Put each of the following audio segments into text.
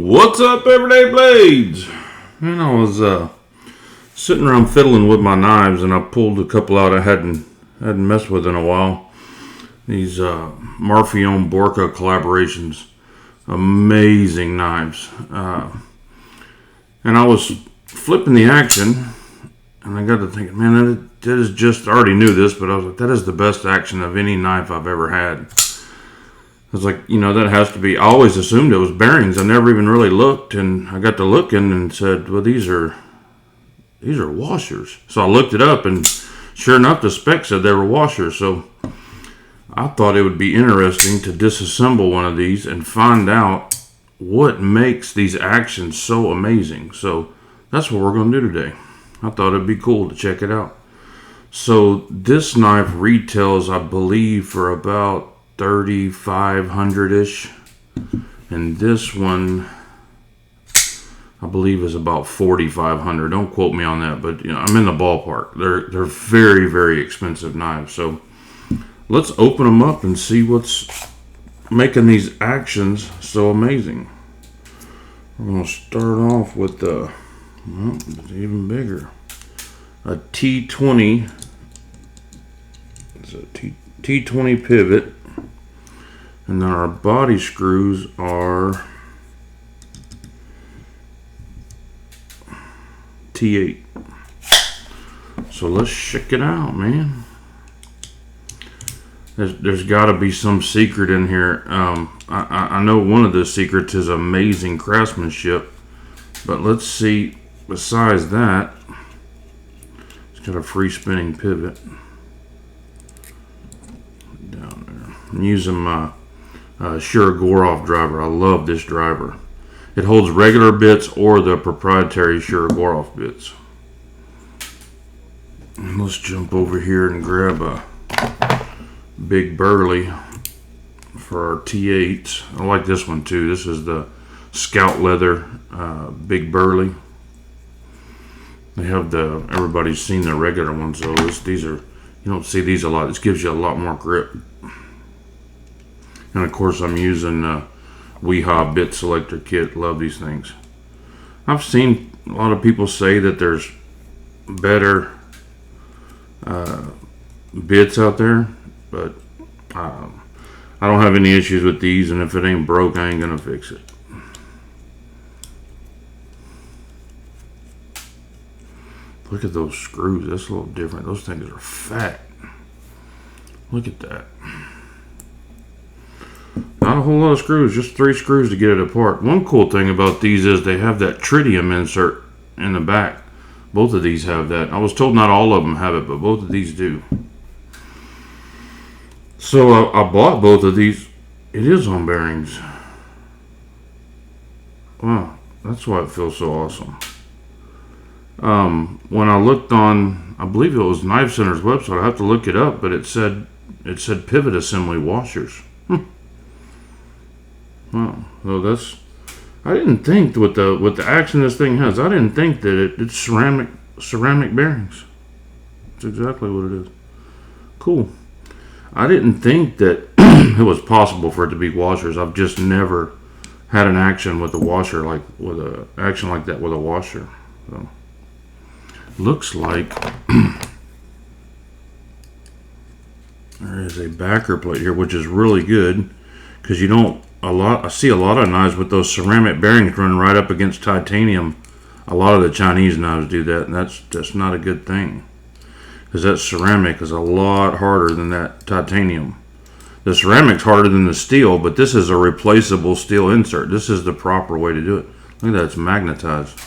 What's up, Everyday Blades? Man, I was sitting around fiddling with my knives, and I pulled a couple out I hadn't messed with in a while. These Marfione Borka collaborations, amazing knives. And I was flipping the action, and I got to thinking, man, that is just, I already knew this, but I was like, that is the best action of any knife I've ever had. I was like, that has to be, I always assumed it was bearings. I never even really looked, and I got to looking and said, well, these are washers. So I looked it up, and sure enough, the spec said they were washers. So I thought it would be interesting to disassemble one of these and find out what makes these actions so amazing. So that's what we're going to do today. I thought it'd be cool to check it out. So this knife retails, I believe, for about $3,500-ish, and this one I believe is about $4,500. Don't quote me on that, but I'm in the ballpark. They're very, very expensive knives. So let's open them up and see what's making these actions so amazing. We're gonna start off with it's even bigger, a T20. It's a T20 pivot. And then our body screws are T8. So let's check it out, man. There's got to be some secret in here. I know one of the secrets is amazing craftsmanship. But let's see, besides that, it's got a free spinning pivot. Down there. I'm using my Shirogorov driver. I love this driver. It holds regular bits or the proprietary Shirogorov bits. And let's jump over here and grab a Big Burly for our T8s. I like this one too. This is the Scout Leather Big Burly. They have everybody's seen the regular ones though. These are, you don't see these a lot. This gives you a lot more grip. And of course I'm using Weehaw Bit Selector Kit. Love these things. I've seen a lot of people say that there's better bits out there, but I don't have any issues with these, and if it ain't broke, I ain't gonna fix it. Look at those screws. That's a little different. Those things are fat. Look at that. Not a whole lot of screws, just 3 screws to get it apart. One cool thing about these is they have that tritium insert in the back. Both of these have that. I was told not all of them have it, but both of these do. So I bought both of these. It is on bearings. Wow, that's why it feels so awesome. When I looked on, I believe it was Knife Center's website, I have to look it up, but it said pivot assembly washers. Wow, so I didn't think with the action this thing has, I didn't think that it's ceramic bearings. That's exactly what it is. Cool. I didn't think that it was possible for it to be washers. I've just never had an action with a washer with a washer. So looks like there is a backer plate here, which is really good because I see a lot of knives with those ceramic bearings running right up against titanium. A lot of the Chinese knives do that, and that's not a good thing because that ceramic is a lot harder than that titanium. The ceramic's harder than the steel, but this is a replaceable steel insert. This is the proper way to do it. Look at that, it's magnetized.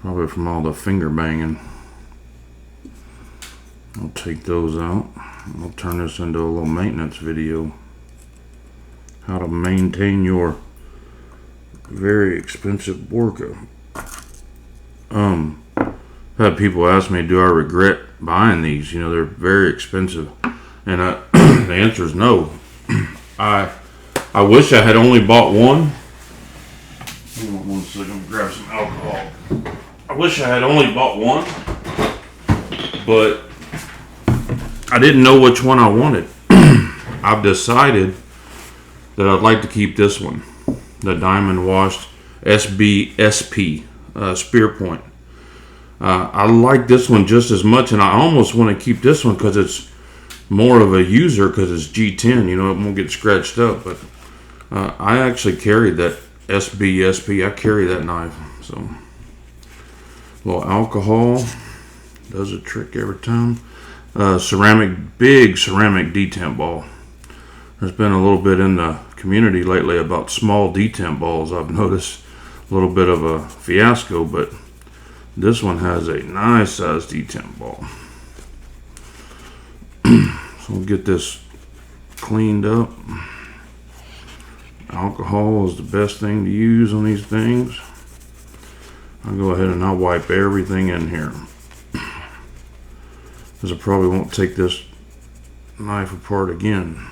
Probably from all the finger banging. I'll take those out. I'll turn this into a little maintenance video. How to maintain your very expensive Borka. I've had people ask me, do I regret buying these? They're very expensive. And the answer is no. I wish I had only bought one. Hold on one second, grab some alcohol. I wish I had only bought one, but I didn't know which one I wanted. I've decided that I'd like to keep this one. the diamond washed SBSP spear point. I like this one just as much, and I almost want to keep this one because it's more of a user because it's G10. You know, it won't get scratched up. But I actually carry that SBSP. I carry that knife. So a little alcohol does a trick every time. Big ceramic detent ball. There's been a little bit in the community lately about small detent balls. I've noticed a little bit of a fiasco, but this one has a nice size detent ball. So we'll get this cleaned up. Alcohol is the best thing to use on these things. I'll go ahead and I'll wipe everything in here, because I probably won't take this knife apart again.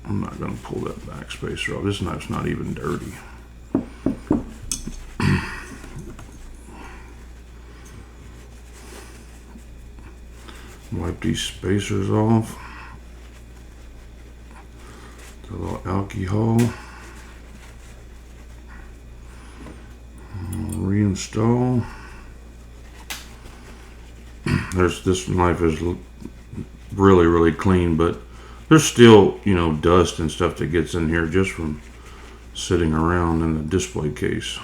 I'm not going to pull that backspacer off. This knife's not even dirty. Wipe these spacers off. A little alcohol. Reinstall. This knife is really clean, but there's still, you know, dust and stuff that gets in here just from sitting around in the display case.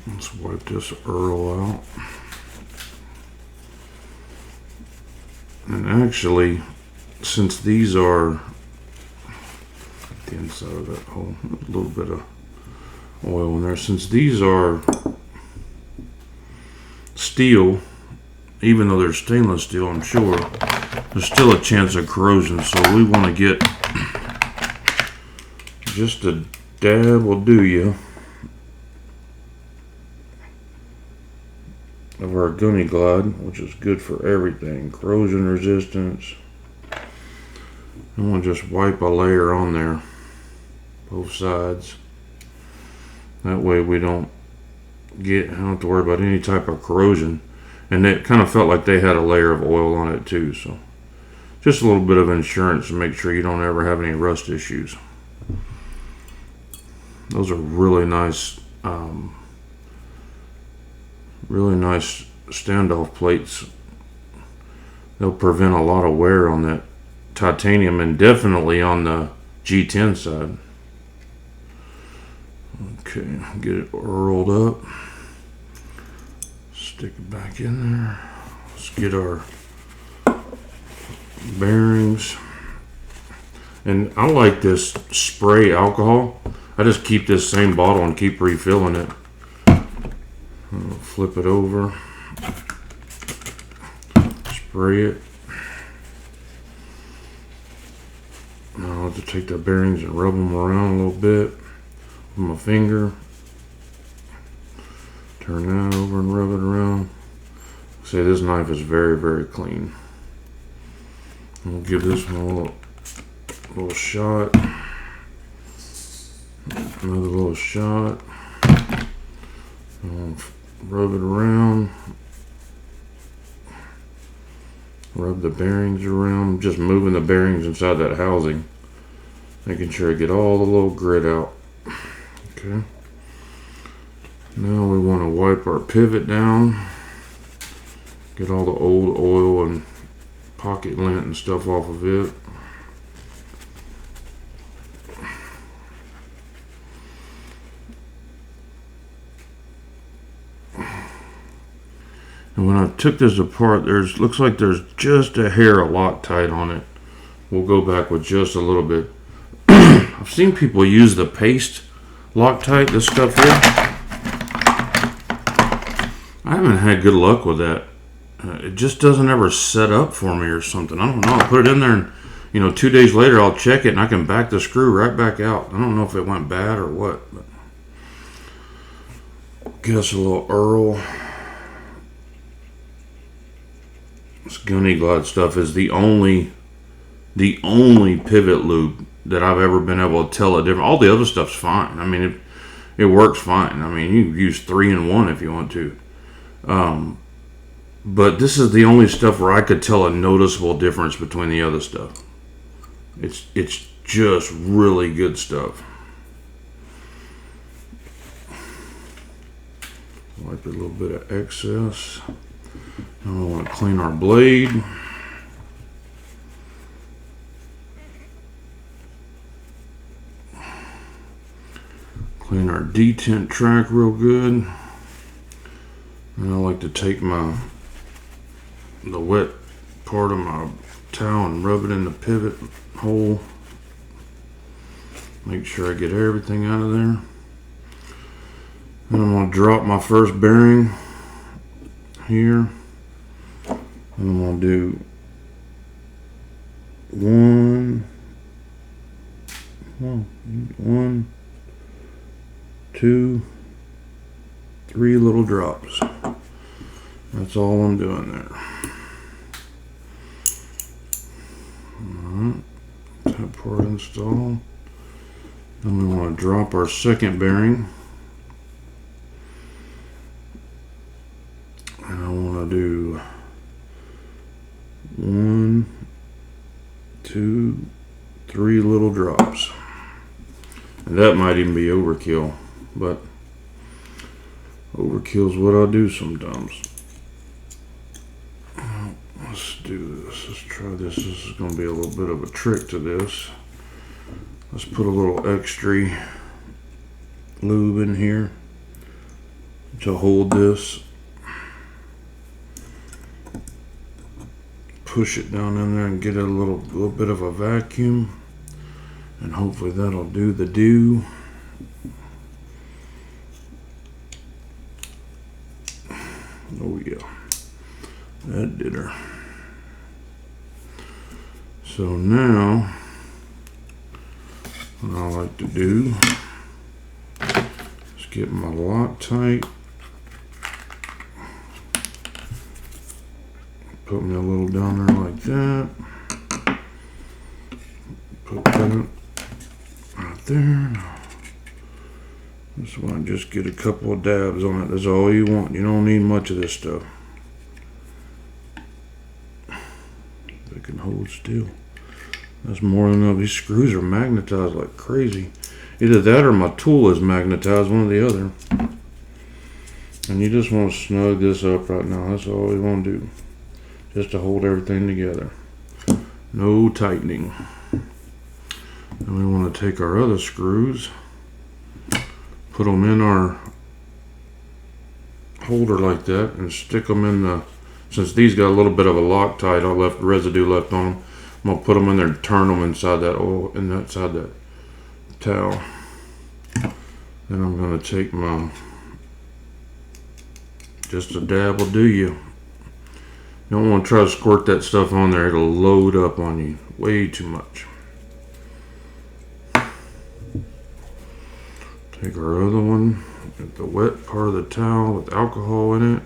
Let's wipe this Earl out. And actually, since these are the inside of that hole, a little bit of oil in there, since these are steel, even though they're stainless steel, I'm sure there's still a chance of corrosion, so we want to get just a dab will do you of our Gunny Glide, which is good for everything, corrosion resistance. And we'll just wipe a layer on there, both sides. That way we don't have to worry about any type of corrosion. And it kind of felt like they had a layer of oil on it too, so just a little bit of insurance to make sure you don't ever have any rust issues. Those are really nice standoff plates. They'll prevent a lot of wear on that titanium, and definitely on the G10 side. Okay, get it rolled up. Stick it back in there. Let's get our bearings. And I like this spray alcohol. I just keep this same bottle and keep refilling it. I'll flip it over. Spray it. Now I'll have to take the bearings and rub them around a little bit with my finger. Turn that over and rub it around. See, this knife is very clean. We'll give this one a little shot. Another little shot. I'll rub it around. Rub the bearings around. Just moving the bearings inside that housing. Making sure I get all the little grit out. Okay. Now we want to wipe our pivot down. Get all the old oil and pocket lint and stuff off of it. And when I took this apart, looks like there's just a hair of Loctite on it. We'll go back with just a little bit. I've seen people use the paste Loctite, this stuff here. I haven't had good luck with that. It just doesn't ever set up for me or something. I don't know. I'll put it in there and, 2 days later I'll check it and I can back the screw right back out. I don't know if it went bad or what. But get us a little Earl. This Gunny Glide stuff is the only pivot lube that I've ever been able to tell a difference. All the other stuff's fine. I mean, it works fine. I mean, you can use 3-in-1 if you want to. But this is the only stuff where I could tell a noticeable difference between the other stuff. It's just really good stuff. Wipe a little bit of excess. Now we want to clean our blade. Clean our detent track real good. And I like to take the wet part of my towel and rub it in the pivot hole. Make sure I get everything out of there. Then I'm going to drop my first bearing here. And I'm going to do one, 2, 3 little drops. That's all I'm doing there. Alright, that part installed. Then we want to drop our second bearing. And I want to do 1, 2, 3 little drops. And that might even be overkill, but overkill is what I do sometimes. Let's do this. Let's try this. This is going to be a little bit of a trick to this. Let's put a little extra lube in here to hold this. Push it down in there and get a little bit of a vacuum, and hopefully that'll do the do. Oh yeah, that did her. So now what I like to do is get my Loctite. Put me a little down there like that. Put that right there. This one, just get a couple of dabs on it. That's all you want. You don't need much of this stuff. They can hold still. That's more than enough. These screws are magnetized like crazy. Either that or my tool is magnetized, one or the other. And you just want to snug this up right now. That's all you want to do. Just to hold everything together. No tightening. And we want to take our other screws, put them in our holder like that, and stick them in the, since these got a little bit of a Loctite, I left residue left on them, I'm going to put them in there and turn them inside that oil, inside that towel. Then I'm going to take my, just a dab will do you. You don't want to try to squirt that stuff on there. It'll load up on you way too much. Take our other one, get the wet part of the towel with alcohol in it.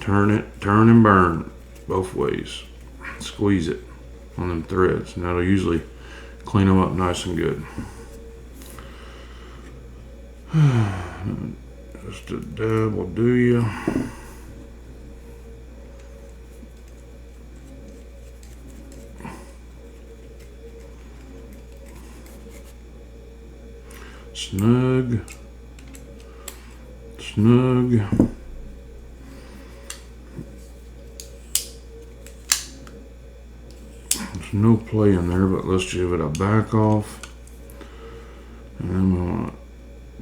Turn and burn both ways. Squeeze it on them threads, and that'll usually clean them up nice and good. Just a dab will do you. Snug. There's no play in there, but let's give it a back off. And then we want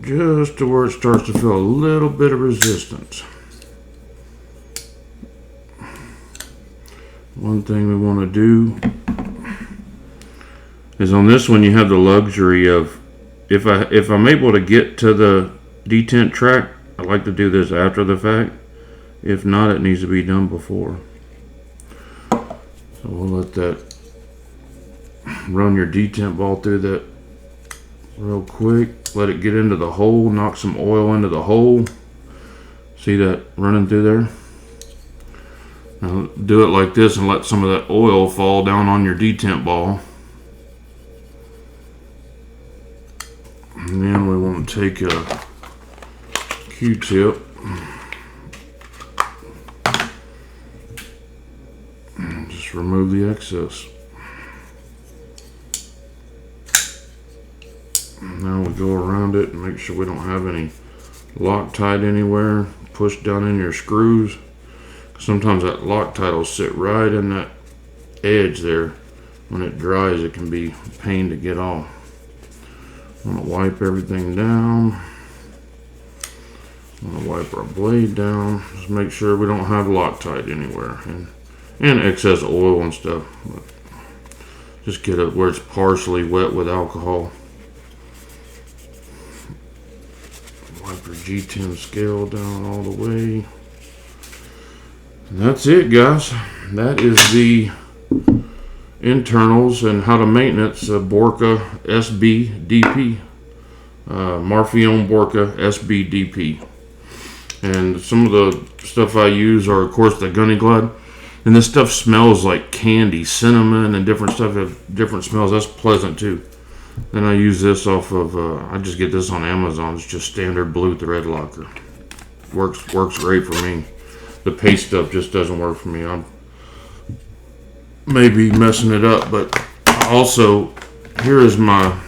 just to where it starts to feel a little bit of resistance. One thing we want to do is on this one you have the luxury of, if I'm able to get to the detent track, I like to do this after the fact. If not, it needs to be done before. So we'll let that run your detent ball through that real quick. Let it get into the hole, knock some oil into the hole. See that running through there? Now do it like this and let some of that oil fall down on your detent ball. And then we want to take a Q-tip and just remove the excess. Now we go around it and make sure we don't have any Loctite anywhere. Push down in your screws. Sometimes that Loctite will sit right in that edge there. When it dries, it can be a pain to get off. I'm going to wipe everything down. I'm going to wipe our blade down. Just make sure we don't have Loctite anywhere. And excess oil and stuff. But just get it where it's partially wet with alcohol. Wipe your G10 scale down all the way. And that's it, guys. That is the internals and how to maintenance Borka SBDP. Marfione Borka SBDP. And some of the stuff I use are, of course, the Gunny Glide. And this stuff smells like candy, cinnamon, and different stuff have different smells. That's pleasant too. Then I use this off of, I just get this on Amazon. It's just standard blue thread locker. Works great for me. The paste stuff just doesn't work for me. I'm maybe messing it up, but also, here is my,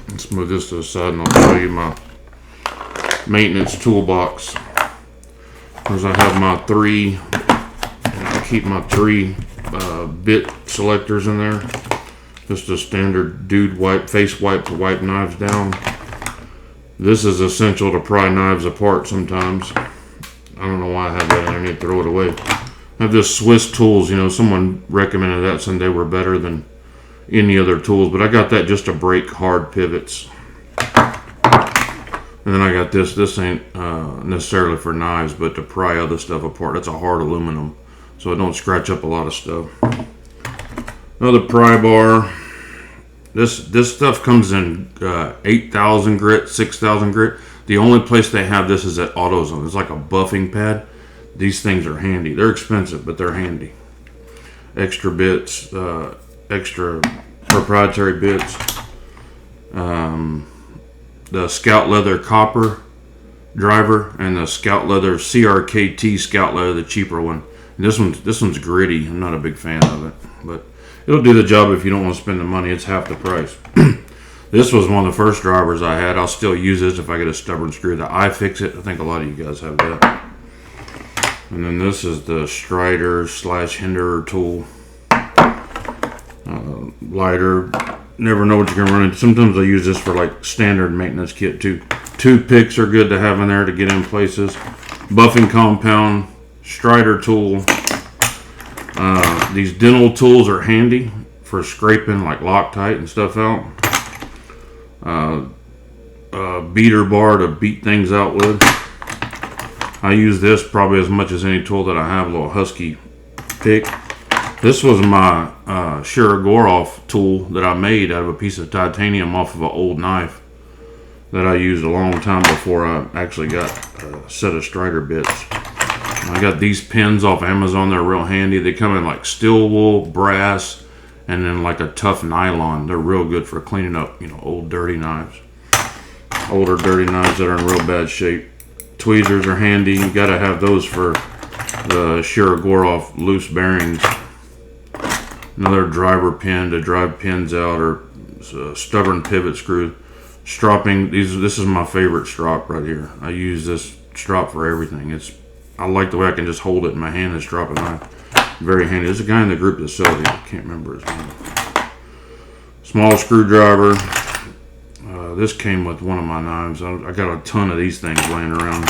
let's move this to the side and I'll show you my maintenance toolbox. Because I have my three, and I keep my three bit selectors in there. Just a standard dude wipe, face wipe to wipe knives down. This is essential to pry knives apart sometimes. I don't know why I have that. I need to throw it away. I have this Swiss tools. You know, someone recommended that saying they were better than any other tools, but I got that just to break hard pivots. And then I got this. This ain't necessarily for knives, but to pry other stuff apart. That's a hard aluminum, so it don't scratch up a lot of stuff. Another pry bar. This stuff comes in 8,000 grit, 6,000 grit. The only place they have this is at AutoZone. It's like a buffing pad. These things are handy. They're expensive, but they're handy. Extra bits, extra proprietary bits. The Scout Leather Copper driver and the Scout Leather CRKT Scout Leather, the cheaper one. And this one's gritty. I'm not a big fan of it, but it'll do the job if you don't want to spend the money. It's half the price. This was one of the first drivers I had. I'll still use this if I get a stubborn screw. The iFixit, I think a lot of you guys have that. And then this is the Strider / Hinderer tool. Lighter. Never know what you're going to run into. Sometimes I use this for like standard maintenance kit too. Toothpicks are good to have in there to get in places. Buffing compound. Strider tool. These dental tools are handy for scraping like Loctite and stuff out. Beater bar to beat things out with. I use this probably as much as any tool that I have. A little husky pick. This was my Shirogorov tool that I made out of a piece of titanium off of an old knife that I used a long time before I actually got a set of Strider bits. I got these pins off Amazon. They're real handy. They come in like steel wool, brass, and then like a tough nylon. They're real good for cleaning up, you know, old dirty knives. Older dirty knives that are in real bad shape. Tweezers are handy. You gotta have those for the Shirogorov loose bearings. Another driver pin to drive pins out, or stubborn pivot screw. Stropping. This is my favorite strop right here. I use this strop for everything. I like the way I can just hold it in my hand and strop a knife. Very handy. There's a guy in the group that sells it. I can't remember his name. Small screwdriver. This came with one of my knives. I got a ton of these things laying around.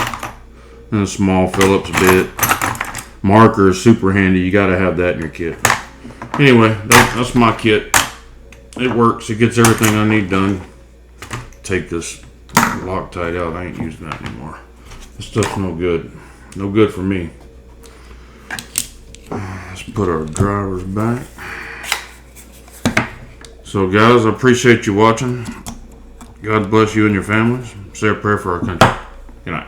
And a small Phillips bit. Marker is super handy. You got to have that in your kit. Anyway, that's my kit. It works. It gets everything I need done. Take this Loctite out. I ain't using that anymore. This stuff's no good. No good for me. Let's put our drivers back. So guys, I appreciate you watching. God bless you and your families. Say a prayer for our country. Good night.